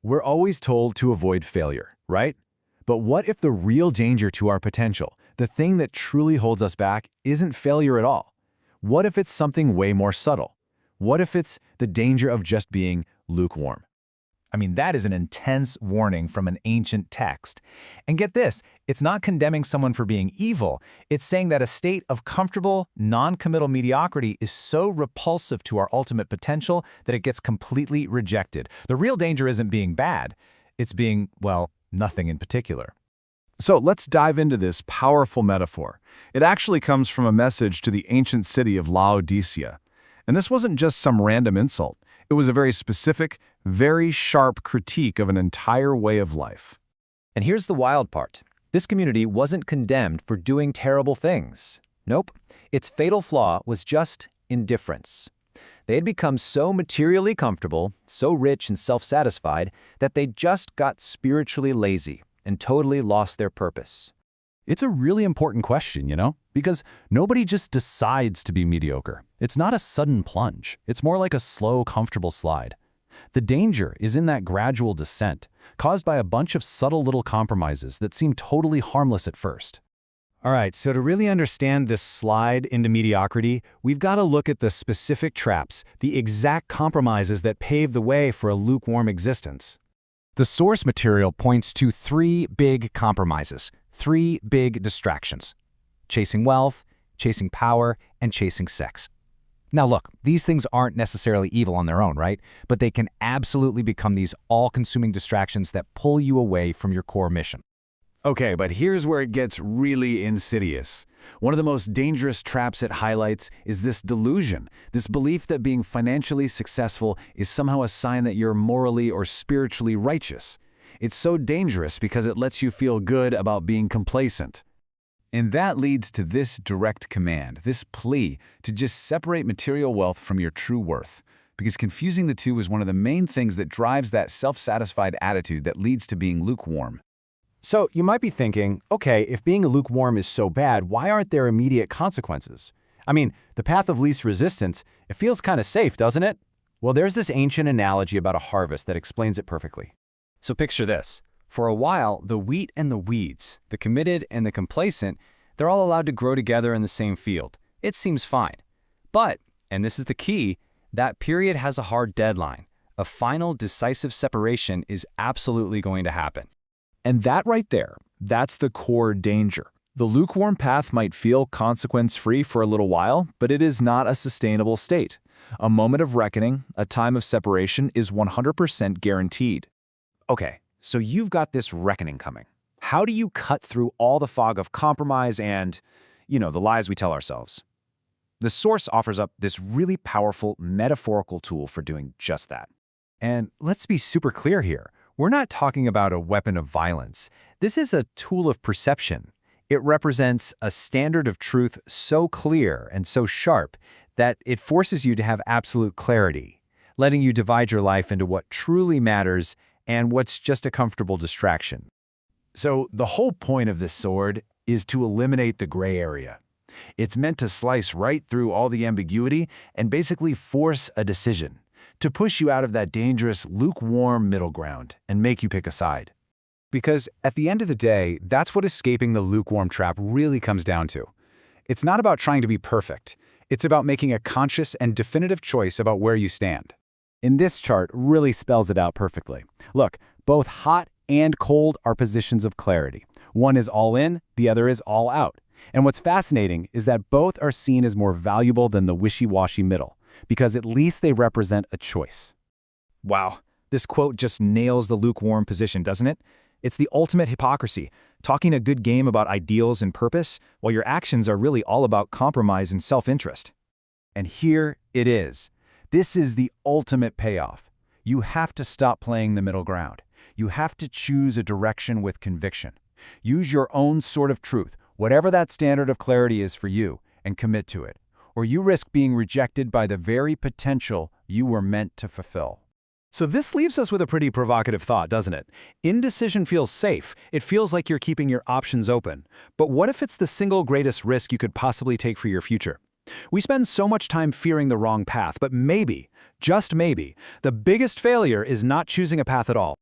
We're always told to avoid failure, right? But what if the real danger to our potential, the thing that truly holds us back, isn't failure at all? What if it's something way more subtle? What if it's the danger of just being lukewarm? I mean, that is an intense warning from an ancient text. And get this, it's not condemning someone for being evil. It's saying that a state of comfortable, non-committal mediocrity is so repulsive to our ultimate potential that it gets completely rejected. The real danger isn't being bad. It's being, well, nothing in particular. So let's dive into this powerful metaphor. It actually comes from a message to the ancient city of Laodicea. And this wasn't just some random insult. It was a very specific, very sharp critique of an entire way of life. And here's the wild part. This community wasn't condemned for doing terrible things. Nope. Its fatal flaw was just indifference. They had become so materially comfortable, so rich and self-satisfied, that they just got spiritually lazy and totally lost their purpose. It's a really important question, because nobody just decides to be mediocre. It's not a sudden plunge. It's more like a slow, comfortable slide. The danger is in that gradual descent, caused by a bunch of subtle little compromises that seem totally harmless at first. All right, so to really understand this slide into mediocrity, we've got to look at the specific traps, the exact compromises that pave the way for a lukewarm existence. The source material points to 3 big compromises, 3 big distractions: chasing wealth, chasing power, and chasing sex. Now look, these things aren't necessarily evil on their own, right? But they can absolutely become these all-consuming distractions that pull you away from your core mission. Okay, but here's where it gets really insidious. One of the most dangerous traps it highlights is this delusion, this belief that being financially successful is somehow a sign that you're morally or spiritually righteous. It's so dangerous because it lets you feel good about being complacent. And that leads to this direct command, this plea to just separate material wealth from your true worth, because confusing the two is one of the main things that drives that self-satisfied attitude that leads to being lukewarm. So you might be thinking, okay, if being lukewarm is so bad, why aren't there immediate consequences? I mean, the path of least resistance, it feels kind of safe, doesn't it? Well, there's this ancient analogy about a harvest that explains it perfectly. So picture this. For a while, the wheat and the weeds, the committed and the complacent, they're all allowed to grow together in the same field. It seems fine. But, and this is the key, that period has a hard deadline. A final, decisive separation is absolutely going to happen. And that right there, that's the core danger. The lukewarm path might feel consequence-free for a little while, but it is not a sustainable state. A moment of reckoning, a time of separation, is 100% guaranteed. Okay, so you've got this reckoning coming. How do you cut through all the fog of compromise and, the lies we tell ourselves? The source offers up this really powerful metaphorical tool for doing just that. And let's be super clear here. We're not talking about a weapon of violence. This is a tool of perception. It represents a standard of truth so clear and so sharp that it forces you to have absolute clarity, letting you divide your life into what truly matters and what's just a comfortable distraction. So the whole point of this sword is to eliminate the gray area. It's meant to slice right through all the ambiguity and basically force a decision, to push you out of that dangerous, lukewarm middle ground and make you pick a side. Because at the end of the day, that's what escaping the lukewarm trap really comes down to. It's not about trying to be perfect. It's about making a conscious and definitive choice about where you stand. And this chart really spells it out perfectly. Look, both hot and cold are positions of clarity. One is all in, the other is all out. And what's fascinating is that both are seen as more valuable than the wishy-washy middle, because at least they represent a choice. Wow, this quote just nails the lukewarm position, doesn't it? It's the ultimate hypocrisy, talking a good game about ideals and purpose, while your actions are really all about compromise and self-interest. And here it is. This is the ultimate payoff. You have to stop playing the middle ground. You have to choose a direction with conviction. Use your own sort of truth, whatever that standard of clarity is for you, and commit to it. Or you risk being rejected by the very potential you were meant to fulfill. So this leaves us with a pretty provocative thought, doesn't it? Indecision feels safe. It feels like you're keeping your options open. But what if it's the single greatest risk you could possibly take for your future? We spend so much time fearing the wrong path, but maybe, just maybe, the biggest failure is not choosing a path at all.